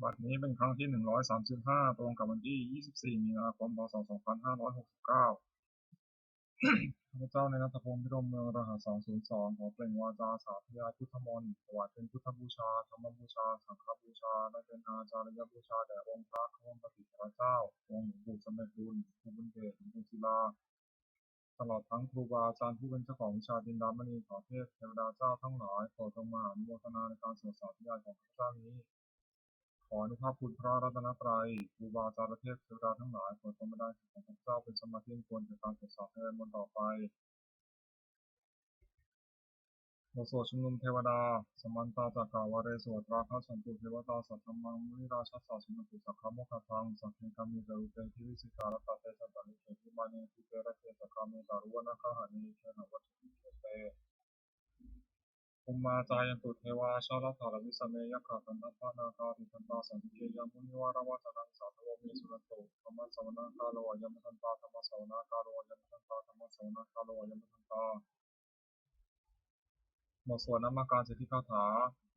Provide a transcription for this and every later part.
บัดนี้เป็นครั้งที่135ตรงกับวันที่24มีนาคมพศ2569ข้าพเจ้าในณัฐพงศ์พิรมเมืองรหัส202ขอเปล่งวาจาสาธยายพุทธมนต์ถวายเป็นพุทธบูชาธรรมบูชาสังฆบูชาและเป็นอาจาริยบูชาแด่องค์พระข้าพระเจ้าองค์หลวงปู่สมเด็จบุญครูบุญเดชหลวงปู่ศิลาตลอดทั้งครูบาอาจารย์ผู้เป็นเจ้าของวิชาดินดามณีขอเทพเทวดาเจ้าทั้งหลายโปรดจงมาอนุโมทนาในการสวดสาธยายของข้าพเจ้านี้ขออนุภาพคุณพระรัตนตรัยครูบาอาจารย์และเทพเทวดาทั้งหลายโปรดจงบันดาลจิตของข้าพเจ้าเป็นสมาธิควรแก่การสวดสาธยายมนต์ต่อไปบทสวดชุมนุมเทวดาสมันตาจักกาวาเรสวดราคะสันตุเทวตาสัทธรรมังมุนิราชสสะสมตุสักขโมคทังสัพเพกามิจารุเตทิวิสิกาลตาเตสันตานิเขติมานีทิเตระเตสักกามิจารุวนาคหานิเทนะวัชมิเขเตภูมิมาจายันตุเทวาชาลถารวิสเมยขะกันทัพพนาคาติทันตาสันติเกยามุนิวารวาจนังสาธโวเมสุรโตธรรมะสวนาคาโลยมทันตาธรรมะสวนาคาโลยมทันตาธรรมะสวนาคาโลยมทันตาบทสวดนามการสิทธิคาถา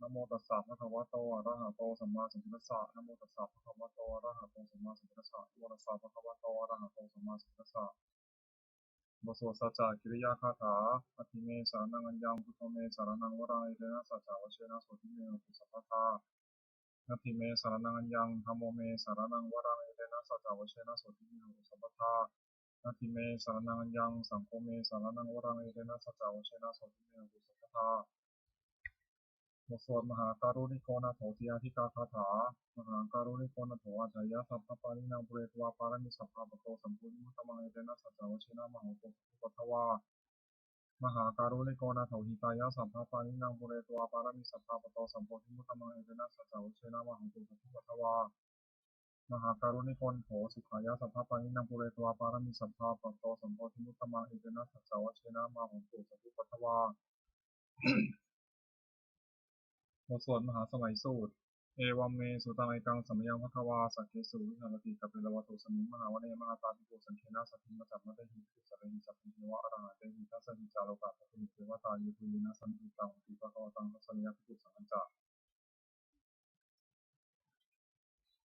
นะโมตัสสะภะคะวะโตอะระหะโตสัมมาสัมพุทธัสสะนะโมตัสสะภะคะวะโตอะระหะโตสัมมาสัมพุทธัสสะนะโมตัสสะภะคะวะโตอะระหะโตสัมมาสัมพุทธัสสะบทสวดสัจจะกิริยาคาถาอธิเมสารนังอัญญังพุทโธเมสารนังวรังเอเตนะสัจจาวเชนะโสติเมตุสัพพะทานาทิเมสารนังอัญญังธัมโมเมสารนังวรังเอเตนะสัจจาวเชนะโสติเมตุสัพพะทานาทิเมสารนังอัญญังสังโฆเมสารนังวรังเอเตนะสัจจาวเชนะโสติเมตุสัพพะทาบทสวดมหาการุณิโกนาโถติอาธิกาคาถามหาการุณิโกนาโถอาจายะสัพพปานินางปุเรตวาปารมิสัพพะปะโตสัมปุญมุตตมังเอเตนะสัจจาวเชนะมโหตุสุปัทวามหาการุณิโกนาโถหิตายะสัพพปานินางปุเรตวาปารมิสัพพะปะโตสัมปุญมุตตมังเอเตนะสัจจาวเชนะมโหตุสุปัทวามหาการุณิโกนโถสุขายะสัพพปานินางปุเรตวาปารมิสัพพะปะโตสัมปุญมุตตมังเอเตนะสัจจาวเชนะมโหตุสุปัทวาบทสวดมหาสมัยสูตรเอวัมเมสุตังเอกังสัมยังภควาสักเคสุวิหารติกัปเปลวะตุสมิงมหาวเนมหาตาภิปุสังเคนะสัพพิมจักมะเตหิภิสัพเพหิสัพพิเทวะอรหันเตหิทัสสหิจาโลกะทัสสหิเทวตาเยปุยินะสัมภิตังติภควตังทัสสะยะภิปุสังฆัจจะ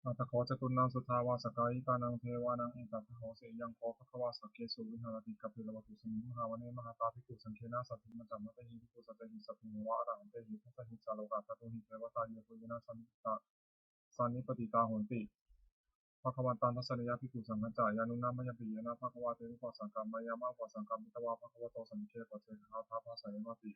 อัตถโคจตุนังสุทาวาสกายิกานังเทวานังเอตัสโหเสยังโคภควาสักเคสุวิหารติกัปเปลวะตุสมิงมหาวเนมหาตาภิปุสังเคนะสัพพิมจักมะเตหิภิปุสัพเพหิสัพพิเทวะอรหันเตหิทัสสหิจาโลกะทัสสหิเทวตาเยปุยินะสัมภิตะสันนิปติตาโหนติภควตังทัสสะยะภิกขุสังฆัจจายานุนามะยปิยนะภควาเตนุปัสสังกัมมายามะปัสสังกัมมิตวาภควโตสันนิเขปะเทหะทาภาสายมะปิ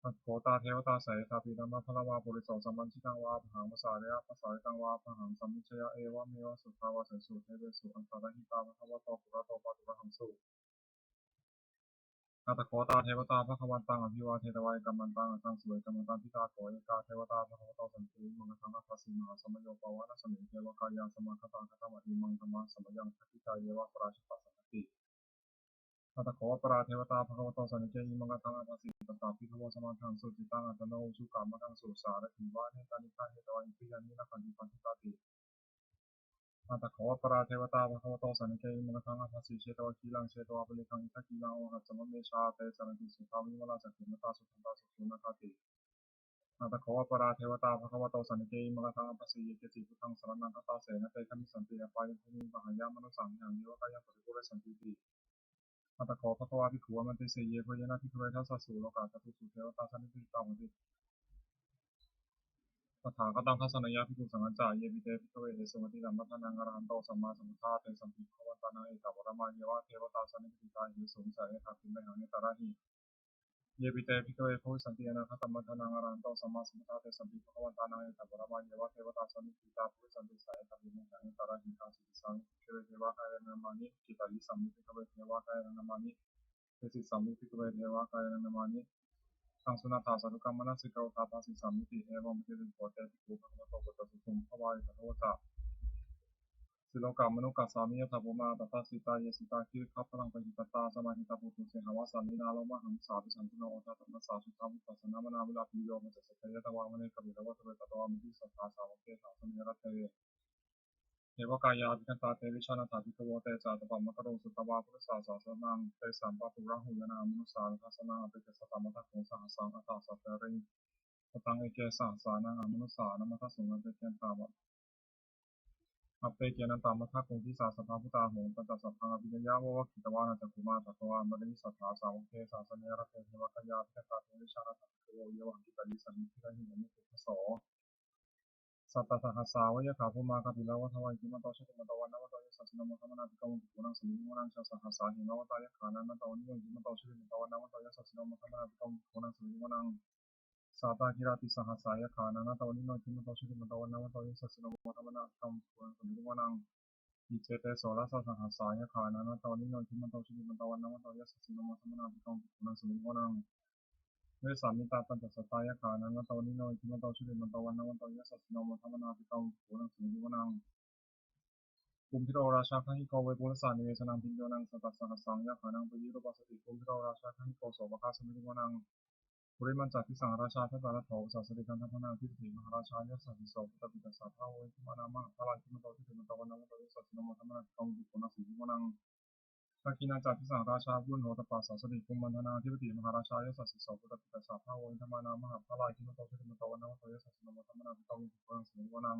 อัตโขตาเทวตาสายตาปิธรรมะพละวาปุริโสสัมมันชิตังวาปะหังวสาเรยะภาษาตังวาปะหังสัมมิชยะเอวะเมวะสุทาวาสสุเทเวสุอันตระหิตาภควโตปุระโตปะตุระหังสุอัตถโขตาเทวตาภควันตังอภิวาเทตวายกัมมันตังอัตังสวยกัมมันตังพิตาโขเอกาเทวตาภควโตสันติมังคังอัสสสิมหาสมัยโยปวานะสมิงเทวกายาสมาคตังคตมัติมังธรรมะสมัยยังทัติกายเยวะปราชิตสังฆติอัตถโขปราเทวตาภควโตสันนิเกยิมังคังอัสสิตตาภิกขโวสมาทังสุจิตังอัตโนสุกามังสุสารถิวาเนตานิฆาเนตวาอิปิยานินะขันติปันติตาติอัตถโขปราเทวตาภควโตสันนิเกยิมังคังอัสสิเชตวะคีลังเชตวะปริคังอิทักคีลังโอหัสสมะเมชาเตสันติสุทาวิมลาจักขิมตาสุขันตาสุขุนาคติ นาตโขปราเทวตาภควโตสันนิเกอิมกตังอัปสีเกจิพุทธังสรณังคตาเสนะเตคมิสันติอปายังภูมิปหายามนุสังยังเยวกายังปฏิปุเรสันติตินาตโขภควาภิกขุมันติเสเยพยนะภิกขเวทัสสะสุโลกาตตุสุเทวตาสันนิติตาหุติตถาคตังทัสสนยะภิกขุสังฆัจจายเยปิเตภิกขเวเอสุมติสัมมัทนังอรหันโตสัมมาสัมพุทธาเตสัมภิภวันตานังเอกวรมาเยวะเทวตาสันนิติตาหิสุมิสายะทัพพิมหังเนตระหิเยปิเตภิกขเวภูสันติอนาคตมัทนังอรหันโตสัมมาสัมพุทธาเตสัมภิภวันตานังเอกวรมาเยวะเทวตาสันนิติตาภูสันติสายะทัพพิมหังเนตระหิทังสิสังภิกขเวเทวะกายนามานิกิตายิสัมมิภิกขเวเทวะกายนามานิเตสิสัมมิภิกขเวเทวะกายนามานิสังสุนัตถาสัตุกรรมนัสสิกาตาภาสิสัมมิติเอวัมปิริโกเตภิกขุภควโตปุตตะสุขุมภวายตโตจะสิโลกามนุกัสสามิยะถาภูมาตถาสิตาเยสิตาคิริคัพพลังปหิตตาสมาหิตาปุตุเสหวาสามินาโลมหังสาภิสันตุโนโอทาตัมมัสสาสุทธามุตัสสนามนาวิลาปิโยมัจจสเตยะตวามเนกบิดวัตเวตตวามิทิสัทธาสาวกเกสาสมิรัตเตเทวกายาภิกันตาเตวิชานาถาภิกโวเตจาตปัมมะกะโรสุตวาพุทธศาสสนังเตสัมปะปุระหุยนามนุสาทัสสนาอภิเกสตมัตถะโขสหสังอัตตาสัตเตริง ปตังเอเกสาสานังอมนุสานัมมัทสุงันเตเกนตามะอัปเปเกนันตามะทักคงที่สาสภาพุทธาหงตันตสัพพังอภิญญาวะวะกิตวานาจักขุมาตัตวามะริสัทธาสาวกเทสาสเนระเตเทวะกยาพิกตาเทวิชานาตัตโวเยวังกิตาลิสันนิทิระหินะมิตุทโสสัตตะหัสสาวะยะขาภูมาคาปิลาวะทวายกิมะโตชติมะโตวันนามะโตยะสัสสิโนมะธรรมนาภิกขุปุนังสมิงวนังชาสหัสสาหิมะวะตายะขานันมะโตนิโยกิมะโตชติมะโตวันนามะโตยะสัสสิโนมะธรรมนาภิกขุปุนังสมิงวนังสาตาคิราติสหัสสายะขานันมะโตนิโยกิมะโตชติมะโตวันนามะโตยะสัสสิโนมะธรรมนาภิกขุปุนังสมิงวนังอิเจเตโสรัสสหัสสายะขานันมะโตนิโยกิมะโตชติมะโตวันนามะโตยะสัสสิโนมะธรรมนาภิกขุปุนังสมิงวนังเวสามิตาปัญจสัตตายะขานันมะโตนิโยกิมะโตชติมะโตวันนามะโตยะสัสสิโนมะธรรมนาภิกขุปุนังสมิงวนังกุมพิโรราชาขันธิโกเวปุรสานิเวสนังพิญโยนังสัตตสหัสสังยะขานังปยิโรปัสสติกุมพิโรราชาขันธิโกโสภคาสมิติวนังปุริมันจัตติสังราชาทัตตาระโถสัสสติกันทัพนาทิฏฐิมหาราชายะสัสสิโสพุทธปิตาสาภาเวทิมานามะพระราชิมโตทิฏฐิมโตวันนามโตยะสัสสิโนมะธรรมนาภิกขุปุณณสีวนังทักขินาจัตติสังราชาบุญโหตปัสสัสสติกุมมันธนาทิฏฐิมหาราชายะสัสสิโสพุทธปิตาสาภาเวทิมานามะพระราชิมโตทิฏฐิมโตวันนามโตยะสัสสิโนมะธรรมนาภิกขุปุณณสีวนัง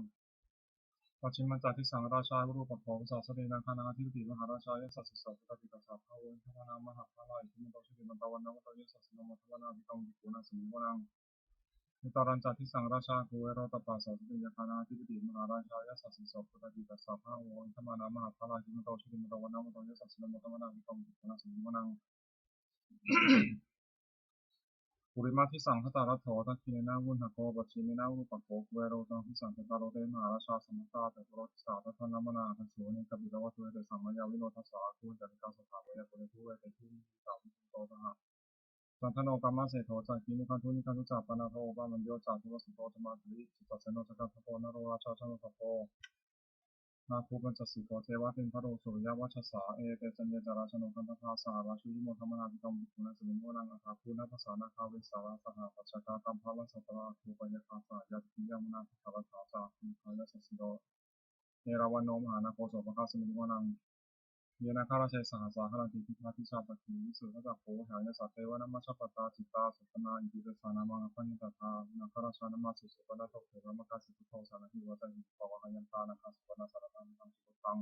ปัจฉิมจัตติสังราชารูปภพสัสสตินาคานาทิฏฐิมหาราชายะสัสสิโสพุทธปิตาสาภาเวทิมานามะพระราชิมโตทิฏฐิมโตวันนามโตยะสัสสิโนมะธรรมนาภิกขุปุณณสีวนังอุตรัญจัติสังราชาภูเวโรตปัสสะสติยาคานาทิปติมหาราชายะสัสสิโสปุตติตัสสะพะโวอินทมานามหาภาราชิมโตชิติมโตวันนามโตยะสัสสิโนมตมนาภิกขุปุณณสีวนังปุริมาทิสังขตารัตโถทักขิเนนาวุนหโกปัจฉิเนนาวุปโกเวโรตังทิสังขตาโรเตมหาราชาสมตาเตโรติสาทันนามนาทัสโสเนกบิลวัตเวเตสัมมายาวิโนทัสสะคุณจันติกาสถาเวยปุเรทุเวเตทุมิตาวิโตตหะสันทโนกรรมเสโถจากกินุคันทุนิคันทุจัปปนาโรปามันโยจากทุวสุโตธรรมาธิจิตตเสโนจักรพโพนโรราชาชนโตโพนาคูปัญจสิโกเทวะเทนพระโรสุริยวัชสาเอเตจันเยจาราชนกันตถาสาราชุยิโมธรรมนาภิกขุปุณณสมิงวนังอาคาคูนัสสานาคาวิสาราสหปัจจกาตัมภาลสัตตราภูปัญญาคาสายัตถิยมุนาภารถาจาคุขายสัสสิโดเนราวันโนมหานาโคโสภคาสมิงวนังเยนาคาราเชสหสาหรันติพิพาทิชาตคิวิสุทธจักโขหายสัตเทวนามัชปตาจิตตาสุตนาอิติเดสานามังอภัญญตถานาคาราชานามาสุสุปนาโตเถระมกาสิพุทโธสานาหิวะจันหิปวะหัยันตานาคาสุปนาสารตังทังสุตตัง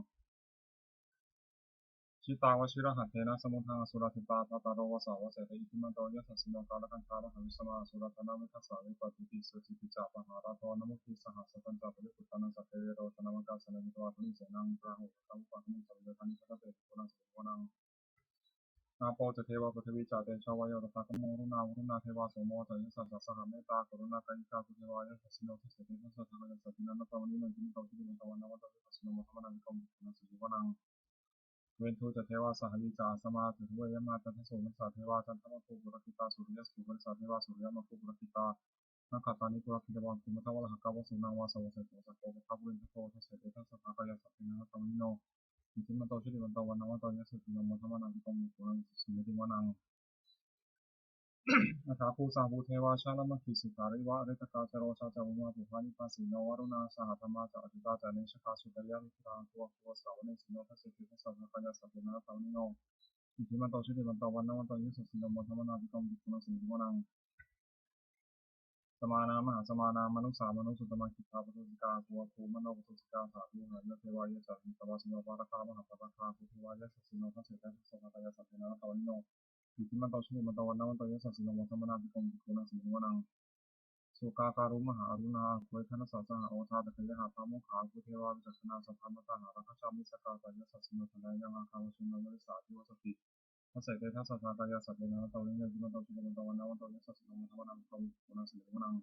ชิตาวชิระหัตเถนะสมุทังอสุรทิตาทัตตาโรวสาวเสตอิติมันโตยะสัสสิโนกาลกันตาระหังวิสมาอสุรตนามิทัสสาวิปติติสุจิติจาปหาราโตนมุขีสหัสสันจาปริปุตตานังสัพเพเวโรตนามกาสนามิตวาทุนิเสนังพระหุตังปัตมิสัมเดธานิสัตเตปุนังสุวนังนาโปจเทวะปฐวีจาเตชาวายโตตากโมรุณาวรุณาเทวาโสโมจยสัสสะหะเมตตากรุณากายิกาสุเทวายสัสสิโนทิเสติทัสสะทะยัสสตินันตะวันนิโนจิมิโตทิมิโตวันนวัตสัสสิโนมัทมนังวิกรมปุณณสุวนังเวนทูจเทวาสหยิจาสมาถือเวยมาตันทโสมิสาเทวาจันทมะภูปุรกิตาสุริยสุบริสาเทวาสุริยมะภูปุรกิตานักขัตตานิปุรกิตวังคุมทวะหะกาวสุนังวาสวะเสโตสัพโพภะบุรินทโตทัสเสติทัสสะทากายสัพพินังตะวิโนอิทิมันโตชิติมันโตวันนวัตยัสสติโนมัทมนังวิกรมปุณณสุมิติวนังอาคาภูสังภูเทวาชาลมัคคิสิการิวะเรตกาจโรชาจาวุมาปุพานิปัสสิโนวรุณาสหธรรมาจาอติตาจานิชคาสุตยามิตรังตัวตัวสาวเนสิโนทัสสิทัสสะทากายสัพพินังตะวิโนอิทิมันโตชิติมันโตวันนวัตยัสสติโนมัทมนังวิกรมปุณณสุมิติวนังสมานา มหาสมานามนุสามนุสุตมะกิตาปตุสิกาตัวภูมโนปตุสิกาสาธุหันเทวายะจัตติตวะสิโนปาระคามหาปาระคาภูเทวายะสัสสิโนทัสเสตัสสะทากายสัพพินังตะวิโนอิทิมันโตชิติมันโตวันนวัตยัสสติโนมัทมนังวิกรมปุณณสุมิติวนังสุกาการุมหาอรุณาเวทนาสัสสะโอชาตะเกยหาพามุขาภูเทวาวิจักนาสัพพมตาหารักชามิสกาตายสัสสิโนทนายยังอาคาวชินโนยริสาทิวสติทัสเสตทัสสะทากายสัพพินังตะวิโนอิทิมันโตชิติมันโตวันนวัตยัสสติโนมัทมนังวิกรมปุณณสุมิติวนัง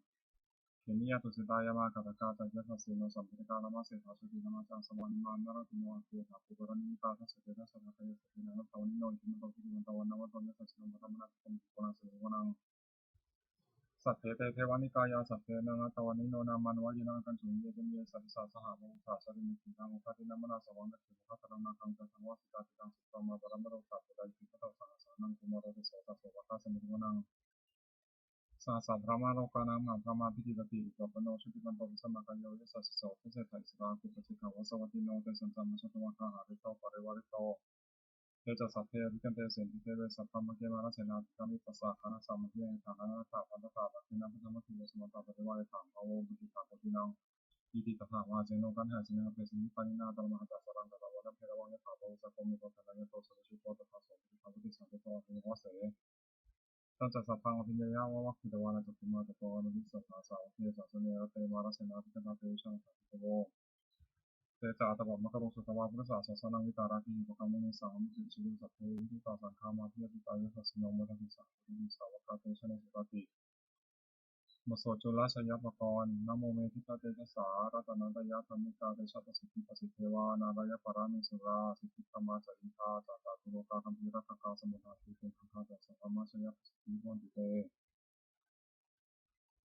เขมิยาตุสิตายามากัตกาจักยัสสิโนสัมภิกาลามาเสถาสุตินามาจังสวานิมานนารติโนอัตเตถาภูกรณิมิตาทัสเสตทัสสะทากายสัพพินังตะวิโนอิทิมันโตชิติมันโตวันนวัตยัสสติโนมัทมนังวิกรมปุณณสุมิติวนังสัพเพเตเทวานิกายาสัพเพนังตวันนิโนนามันวายนังกันจุเยเป็นเยสัสสะสหะโมทัสสะริมิติทังโอคตินัมมนาสวังกัจฉิภะตระนังคังจัตถังวาสิตาติตังสุตตมาปรมโรตัสสะไดปิปะตะสหสานังกุมารโรติโสตัสสะวะคาสมิทิวนังสาสัพพระมาโลกานังมหาพระมาพิธิปติอุปปโนชุติมันโตวิสมะกายโยยสัสสะโสทิเสถาอิสราคุปจิกาวสวัติโนเตสันจัมมะชตวะคาหาริโตปะริวาริโต เตจัสสัพเพวิกันเตเสนทิเตเวสัพพะมะเกมาลเสนาธิกามิปัสสะคานาสัมมะเกถาคานาถาพันตถาปัจจินังพุทธมัคคิโยสมัตตาปฏิวาริถังภาวะบุติถาปฏินังอิติตถาวาเจโนกันหาสิเนหะเปสินิปานินาตมหะจัสสรังตถาวะเพระวังยะถาโตสัพพมิโตทะนังยะโตสุริชุโตตถาโสติภาวุติสังเกโตเทวะเสตั้งจัสสัพพังอภิญญายาวะวัคคิตวานะจักขุมาตโตอนุทิสัทธาสาวะเทสัสเนระเตมาลเสนาธิกาเตวิชังสัพพโวเตจาตบัมมะกะโรสุตวาพุทธศาสนาวิตาราคิปะกัมมุนิสังมิจิชิวิสัพเพวิทิตาสังฆามาพิยติตายะสัสสิโนมะทัสสะวิสาวกาเตชะเนสุตติมโสจุลชยปกรณ์นะโมเมทิตาเตชะสารัตนันตยะธรรมิกาเตชะปสิทธิปสิทเทวานารายะปรามิสุราสิทธิธรรมาจาริกาจัตตาตุโลกาคัมภีรัตถาสมุทฐาทิเตคังคาจัสสะธรรมชยปสิทธิวันติเต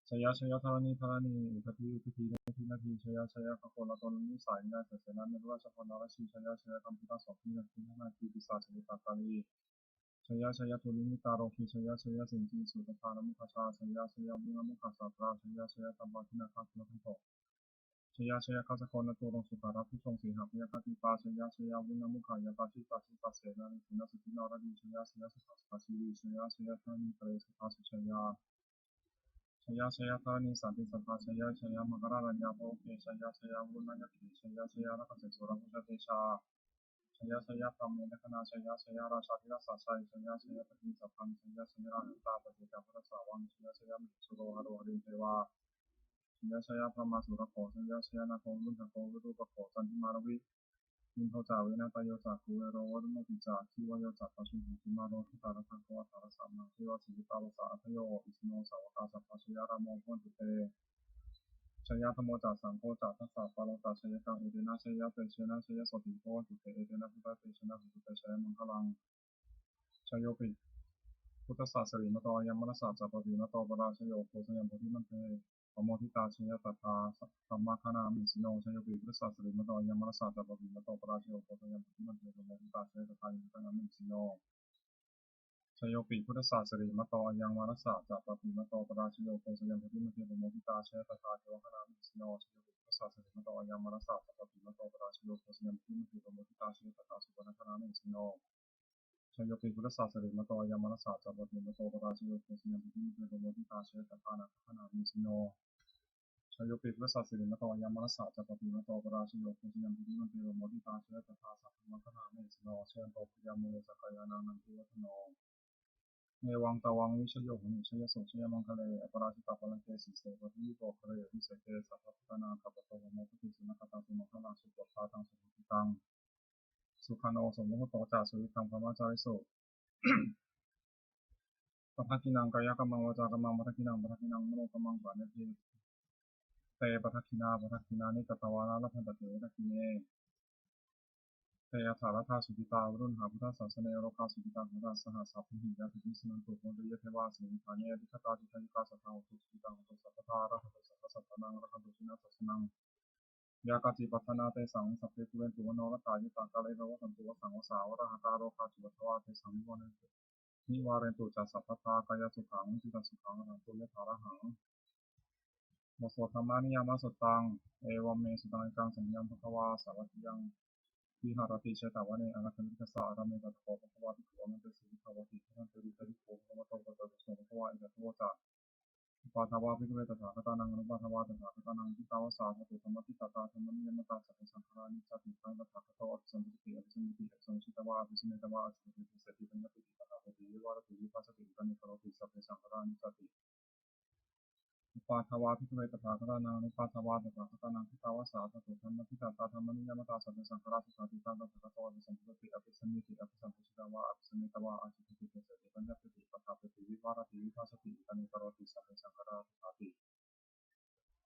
ชยชยธรณีธรณีอุทธีอุทธีนาทีนาทีชยชยขโคลตนนิสายนาเสสนาเมรุราชพรนรชีชยชยกัมพิตาสพีนาทีนาทีปิสาชลิตาคาลีชยชยทุลิมิตาโรคีชยชยสิงจีสุตภานมุขชาชยชยบุญมุขสัตราชยชยตัมปะทินาคาสุนทโตชยชยกัสโกนตุรงสุขารับผู้ทรงสีหพยาคติปาชยชยบุญมุขายาตาชิตาชิตาเสนานิสินาสุตินารดีชยชยสุขาสกัชีชยชยธานิเตสุขาสุชยาชยชยธานิสันติสัพพชยชยมกราลัญญาโภเกชยชยบุญญคิชยชยรักเสสุรพุทธเตชาชยชยพรหมเมตคณาชยชยราชาธิราชชัยชยชยปฏิสัพพันชยชยราชตาปฏิจจพุทธสาวังชยชยมิสุโรหโรหริเทวาชยชยพระมาสุรโขชยชยนาโคมุนทโกวิรูปโขจันทิมารวิมินโทจาวินาตโยจักขุเวโรวัตโมปิจาคีวโยจักปชุมหิทิมาโรทิตาระทังโกตาระสามังชีวสิตาลสาอัทโยอิสโนสาวกาสัพพชยรามงคลตุเตชยธโมจัสังโฆจัทัสสะปาโลตาชยกังเอเดนะชยเตชนะชยสติโกตุเตเอเดนะพุทธเตชนะพุทธเตชยมังคลังชโยปิพุทธศาสริมตอยมมนสสะจัปปิมตปราชโยโคสยามพุทธิมันเตอโมทิตาชยตถาสัมมาคานามิสิโนชโยปิพุทธศาสริมตอยมมนสสะจัปปิมตปราชโยโคสยามพุทธิมันเตอโมทิตาชยตถายิตานามิสิโนชโยปิพุทธศาสริมตยังมนสสะจัปปิมตปราชโยโคสยามพุทธิมันเตอโมทิตาชยตถาเทวคณามิสิโนชโยปิพุทธศาสริมตยังมนสสะจัปปิมตปราชโยโคสยามพุทธิมันเตอโมทิตาชยตถาสุวรรณคณามิสิโนชโยปิพุทธศาสริมตยมนสสะจัปปิมตปราชโยโคสยามพุทธิมันเตอโมทิตาชยตถานาคณามิสิโนชโยปิพุทธศาสริมตยมนสสะจัปปิมตปราชโยโคสยามพุทธิมันเตอโมทิตาชยตถาสัพพมังคณามิสิโนเชนโตปิยามโมสกายานังนันทิวัฒโนเนวังตวังวิชโยหุนิชยโสชยมังคะเลอปราชิตาปลังเกสิเสวะทิโกคะเลวิเศเกสัพพะนาคัปโตโมพุทธิสุนัขตังสุมังคลังสุปปาตังสุขิตังสุขันโอสมุขโตจาสุวิตังพระมาจาริสุปทักขินังกายกรรมังวจากรรมังปทักขินังปทักขินังมโนกรรมังปานิทิเตปทักขินาปทักขินานิกตวานาลพันตเถทักขิเนเตยถารัธาสุติตาวรุณหาพุทธศาสเนโรคาสุติตาหุราสหสาพิหิยาภิสนันตุโมเดยเทวาสิมิธาเนติคตาติคายิกาสัทธาอุตุสุติตังอุตุสัพพทาระหัตุสัพพสัตตนังระหัตุชินาสัสนังยากาจิปัฏนาเตสังสัพเพปุเรนตุวนรตายิตังกาเลโรสันตุวสังวสาวระหะการโรคาจุวัตวาเตสังนิวรเนตุนิวาเรนตุจัสสัพพทากายสุขังจิตสุขังอรหันตุยถาระหังโมโสธรรมานิยามสุตังเอวเมสุตังกังสัญญังภควาสาวัตยังวิหารติเชตาวะเนอนัตมิกสาอารามเมตัตโตภควาติโกมันเตสิภาวติทันเตริตริโกภวะโตปะโตตุสโนภควาอิกะโตจะปาทวาภิกเวตถาคตานังอนุปาทวาตถาคตานังทิตาวสาธตุธรรมทิตตาธรรมนิยมตาสัพพสังฆานิจติตังตถาคตอภิสัมพุทธิอภิสัมมิติอภิสัมชิตวาอภิสัมมิตวาอภิสัมมิติสติปัญญาปิตถาคติวิวารติวิปัสสติปัญญาโรติสัพพสังฆานิจติอุปาทวาภิกเวตถาคตานังอนุปาทวาตถาคตานังทิตาวสาธตุธรรมทิตตาธรรมนิยมตาสัพพสังฆาสุขาติตังตถาคตอภิสัมพุทธิอภิสัมมิติอภิสัมพุชิตวาอภิสัมมิตวาอภิสัมมิติสติปัญญาปิปถาคติวิวารติวิปัสสติปัญญาโรติสัพพสังฆาติ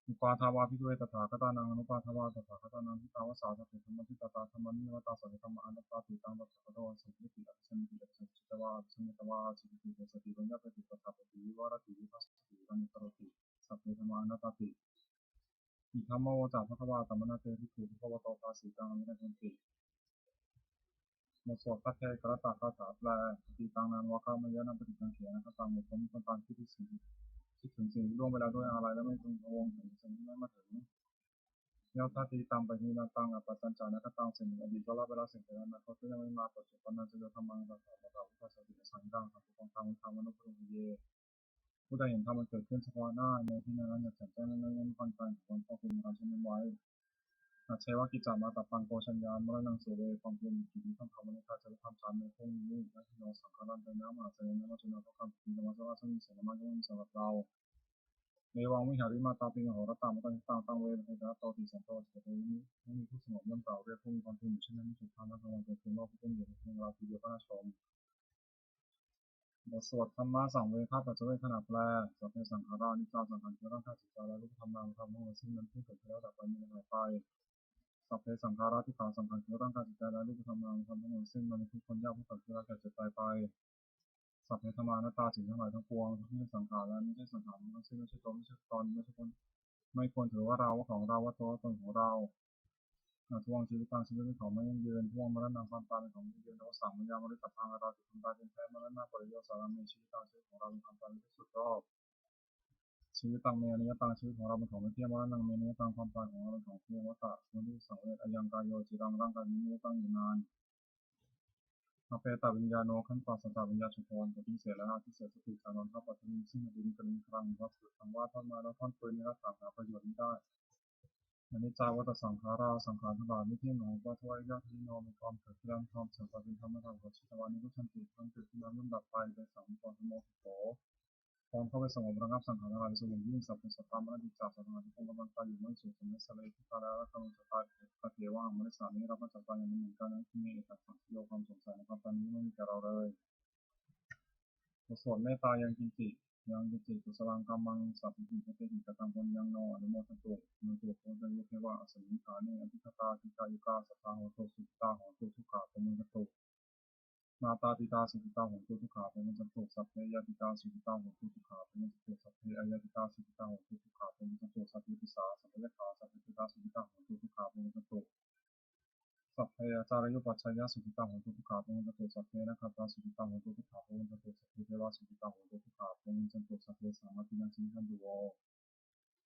อุปาทวาภิกเวตถาคตานังอนุปาทวาตถาคตานังทิตาวสาธตุธรรมทิตตาธรรมนิยมตาสัพพธรรมอนัตตาติตังตถาคตสัมพุทธิอภิสัมมิติอภิสัมพุชิตวาอภิสัมมิตวาอภิสัมมิติสติปัญญาปิปถาคติวิวารติวิปัสสติปัญญาโรติสัพพธรรมอนัตตาติอิทัมโมจักภควาตัมมนาเตภิกขุภควโตภาสิตังอมินาเทนติโมโสตัทเทกรตากาถาแปลปฏิตังนันวากามยานัปฏิตังเขียนตังหมดมีคนตามที่สิ่งคิดถึงสิ่งที่ล่วงไปแล้วด้วยอะไรแล้วไม่พึงพะวงถึงสิ่งที่ไม่มาถึงเน ยาตาตีตังปะหีนาตังอปัสสัญจานะตังสิ่งอดีตก็ละเวลาสิ่งใดนั้นเขายังไม่มาปัจจุบันนั้นจะทำมังสังขารเราอุปสติสังกังทำของทางทางมนุษย์ภูมิเยผู้ใดเห็นธรรมมันเกิดขึ้นเฉพาะหน้าในที่นั้นอยากแจ่มแจ้งนั้นความตายของควบคุมการใช้มันไว้อาเชวะกิจจามาตัปังโกชัญญามรณังเสเวความเพียรกิริธรรมธรรมนิกาจะทำฌานในพรุ่งนี้และที่เราสังขารเป็นน้ำอาเสนน้ำจุนทคำพิธรรมะว่าซึ่งมีเสนามาที่มีสำหรับเราในวังวิหาริมาตาปิงหรตามตังตั้งเวรให้ดาโตติสันโตจะเป็นนี้ไม่มีผู้สงบย่อมกล่าวเรียกผู้มีความเพียรอยู่เช่นนั้นถูกทางนั้นทางวันเกิดขึ้นนอกผู้เป็นอยู่ในเราทีเดียวก็น่าชมบทสวดธรรมะสังเวชปัจเจเวขณะแปลสัพเพสังขารานิจจาสังขารคือร่างกายจิตใจและรูปธรรมนามธรรมทั้งหมดซึ่งนั้นที่เกิดขึ้นแล้วดับไปมีหายไปสัพเพสังขาราทุกขาสังขารคือร่างกายจิตใจและรูปธรรมนามธรรมทั้งหมดซึ่งมันทุกคนยากผู้เกิดขึ้นแล้วแก่เจ็บตายไปสัพเพธรรมานัตตาสิ่งทั้งหลายทั้งปวงที่เป็นสังขารและไม่ใช่สังขารทั้งสิ้นไม่ใช่ตัวไม่ใช่ตนไม่ใช่คนไม่ควรถือว่าเราว่าของเราว่าตัวตนของเราทวงชีวิตต่างชีวิตเป็นของไม่ยั่งยืนทวงมรณะความตายเป็นของไม่ยั่งยืนเราสั่งวิญญาณมรณะทางเราจะทำตายเป็นแท้มรณะปริโยสารมีชีวิตต่างชีวิตของเราเป็นความตายที่สุดรอบชีวิตต่างเมียนิยต่างชีวิตของเราเป็นของไม่เที่ยงมรณะเมียนิยต่างความตายของเราเป็นของเที่ยงวัฏฏะคนที่สังเวชอายังกายโยจิรังร่างกายนี้ไม่ตั้งอยู่นานอเปตวิญญาโนขั้นปัสสตวิญญาชุพรปฏิเสธและอาทิเสธสติสารนทัพปัตติซึ่งดินกลิงครังวัดสุดทางว่าท่อนมาแล้วท่อนปืนนี้รักษาหาประโยชน์ไม่ได้อนิจจาวัฏสังขาราสังขารทั้งหลายไม่เที่ยงหนอก็ทวายญาติโนมีความเกิดขึ้นความเสื่อมไปเป็นธรรมดาของชีวานิรุชันติความเกิดขึ้นนั้นดับไปโดยสังขารธรรมโมโหพร้อมเข้าไปสงบระงับสังขารทั้งหลายสูงยิ่งสัพเพสัตตามรดิจาสังขารที่คงกำลังตายอยู่ไม่สุดสมัยสลายที่ตายแล้วกำลังจะตายกเทว่างมนุษย์สานี้เราก็จะตายอย่างนี้เหมือนกันนั้นที่มีเอกสังโยความสงสัยในความตายนี้ไม่มีแก่เราเลยบทสวดเมตตายังกินจิยังกินจิกุศลังกรรมังสัพพิติเตหิกตังปุญญังโนอนุโมทตุโนตุโคตยุเทวะอสมิงขาเนอภิคตาทิกายุกาสัทธาโหตุสุตาโหตุทุกขาปมุญตุมาตาปิตาสุขิตาโหตุทุกขาปมุญตุสัพเพยติตาสุขิตาโหตุทุกขาปมุญตุสัพเพอายติตาสุขิตาโหตุทุกขาปมุญตุสัพเพปิสาสัพเพเลขาสัพเพปิตาสุขิตาโหตุทุกขาปมุญตุสัพเพจารยุปัชชยสุขิตาโหตุทุกขาปมุญตุสัพเพนะคตาสุขิตาโหตุทุกขาปมุญตุสัพเพเทวาสุขิตาโหตุทุกขาปมุญตุสัพเพสามัตินังสิหันตุโว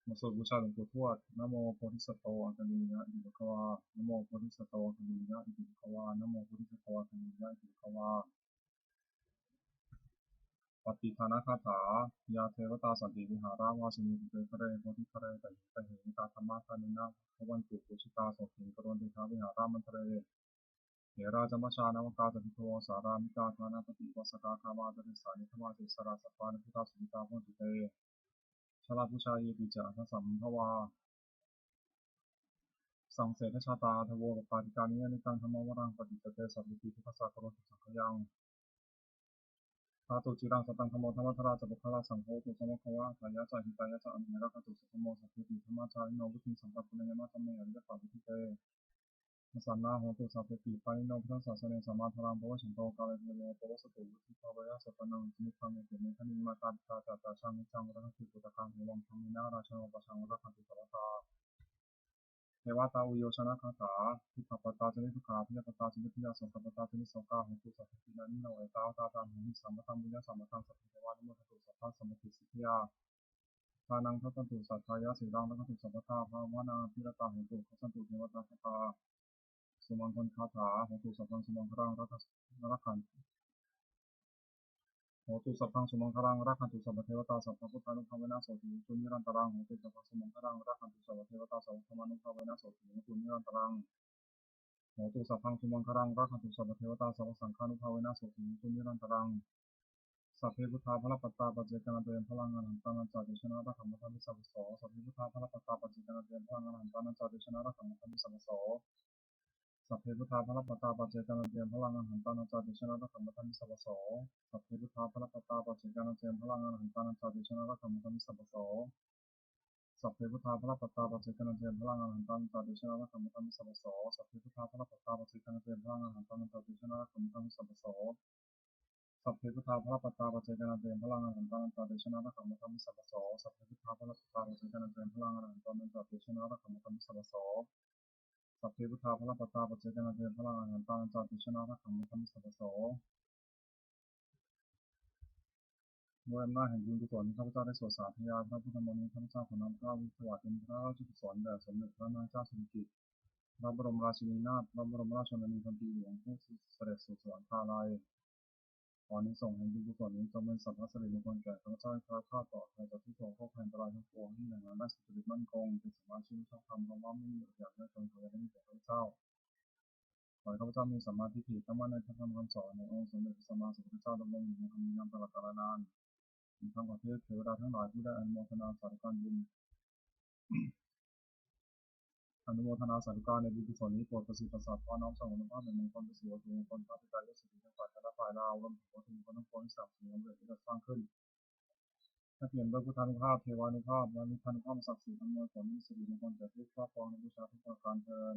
มาสวดบูชาหลวงปู่ทวดนะโมโพธิสัตว์โตอังคณียะอิติภควานะโมโพธิสัตว์โตอังคณียะอิติภควานะโมโพธิสัตว์โตอังคณียะอิติภควาปฏิภาณคาถายาเทวตาสันติวิหาราวาสินีติเตคะเรโพธิคะเรตหิตหิตาธรรมะทานินะพวันตุปุชิตาโสถิกรณเดชาวิหารามันเทเรเหราจมัชานาวกาจพิโทสารามิกาธานาปฏิวัสกาคามาจริสานิธรรมาติสราสัพพานุพุทธสุขิตาพุทธิเตชลาพุชายีปิจาทัสสัมภวาสังเสนชาตาทโวปาติกานิยนิตังธรรมวรังปฏิจเตสัพพิติพุทธสักโรสุสังขยังธาตุจิรังสตังธรรมธรรมทราจะบุคลาสังโฆตุสมควะสายะจาหิตายะจาอเนรักตุสัพพโมสัพพิติธรรมจาริโนวุติสัมปัตปุเนยมะธรรมเนอริยปัปปิเตสันนาโหตุสัพพิปานิโนพุทธศาสเนสัมมาทรังภวฉันโตกาลเทโลภวสตุวุฒิภาวะสัตตังจินิพังเมตุเมธนิมาตาตาตาตาชังนิจังรังคิปุตตังเอวังชังมินาราชังอุปชังรักขันติสัพพะเทวตาอุโยชนะคาถาทุกขปตาจนิทุกขาพิยปตาจนิพิยาสังกปตาจนิโสกาโหตุสัพพินานิโนเอตาตาตามหิสัมมตังบุญญาสัมมตังสัพพิเทวานุโมทตุสัพพะสัมมติสิทธิยาทานังทัตตุสัทธายะสีรังรักตุสัพพะภาวนาพิรตาโหตุขสันตุเทวตาคาถาสุมังคลคาถาโหตุสัพพังสุมังครังรักขันโหตุสัพพังสุมังครังรักขันตุสัพพเทวตาสัพพพุทธานุภาเวนะโสติจุนิรันตรังโหตุสัพพังสุมังครังรักขันตุสัพพเทวตาสัพพธรรมานุภาเวนะโสติจุนิรันตรังโหตุสัพพังสุมังครังรักขันตุสัพพเทวตาสัพพสังฆานุภาเวนะโสติจุนิรันตรังสัพเพพุทธาภลปัตตาปัจเจกนาเตยพลังงานหันตานันจาติชนะรักขันมัทมิสัพพโสสัพเพพุทธาภลปัตตาปัจเจกนาเตยพลังงานหันตานันจาติชนะรักขันมัทมิสัพพโสสัพเพพุทธาภลปัตตาปัจเจกนาเตยพลังงานหันตานันจาติชนะรักขันมัทมิสัพพโสสัพเพพุทธาภลปัตตาปัจเจกนาเตยพลังงานหันตานันจาติชนะรักขันมัทมิสัพพโสสัพเพพุทธาภลปัตตาปัจเจกนาเตยพลังงานหันตานันจาติชนะรักขันมัทมิสัพพโสสัพเพพุทธาภลปัตตาปัจเจกนาเตยพลังงานหันตานันจาติชนะรักขันมัทมิสัพพโสสัพเพพุทธาภลปัตตาปัจเจกนาเตยพลังงานหันตานันจาติชนะรักขันมัทมิสัพพโสสัพเพพุทธาภลปัตตาปัจเจกนาเตยพลังงานหันตานันจาติชนะรักขันมัทมิสัพพโสสัพเพพุทธาภลปัตตาปัจเจกนาเตยพลังงานหันตานันจาติชนะรักขันมัทมิสัพพโส ด้วยอำนาจแห่งบุญกุศลข้าพเจ้าได้สวดสาธยายพระพุทธมนต์ข้าพเจ้าขอนำเกล้าถวายเป็นพระราชกุศลแด่สมเด็จพระนางเจ้าสิริกิติ์พระบรมราชินีนาถพระบรมราชชนนีพันปีหลวงผู้เสด็จสู่สวรรคาลัยขออานิสงส์แห่งบุญกุศลนี้จงเป็นสัพพสิริมงคลแก่ข้าพเจ้าให้แคล้วคลาดปลอดภัยจากทุกโศกโรคภัยอันตรายทั้งปวงให้หน่วยงานด้านสุจริตมั่นคงเป็นสมาชิกชอบธรรมเพราะว่าไม่มีอดอยากได้จนขอให้ได้มีแก่ข้าพเจ้าขอให้ข้าพเจ้ามีสัมมาทิฏฐิตั้งมั่นในพระธรรมคำสอนในองค์สมเด็จพระสัมมาสัมพุทธเจ้าดำรงอยู่ในธรรมนิยามตลอดกาลนานมีทั้งประเทศเทวดาทั้งหลายผู้ได้อนุโมทนาสาธุการบุญ อนุโมทนาสาธุการในบุญกุศลนี้โปรดประสิทธิ์ประสาทพรน้อมส่งผลภาพแห่งมงคลประสิทธิ์วัตถุมงคลพระพิจารณาสิทธิทั้งฝ่ายไทยและฝ่ายลาวรวมถึงวัตถุมงคลทั้งปวงที่สามสิ่งสำเร็จที่ได้สร้างขึ้นถ้าเปลี่ยนด้วยพุทธานุภาพเทวานุภาพและนิพพานุภาพศักดิ์สิทธิ์อำนวยผลมีสิริมงคลแก่ผู้ครอบครองและบูชาทุกประการเทอญ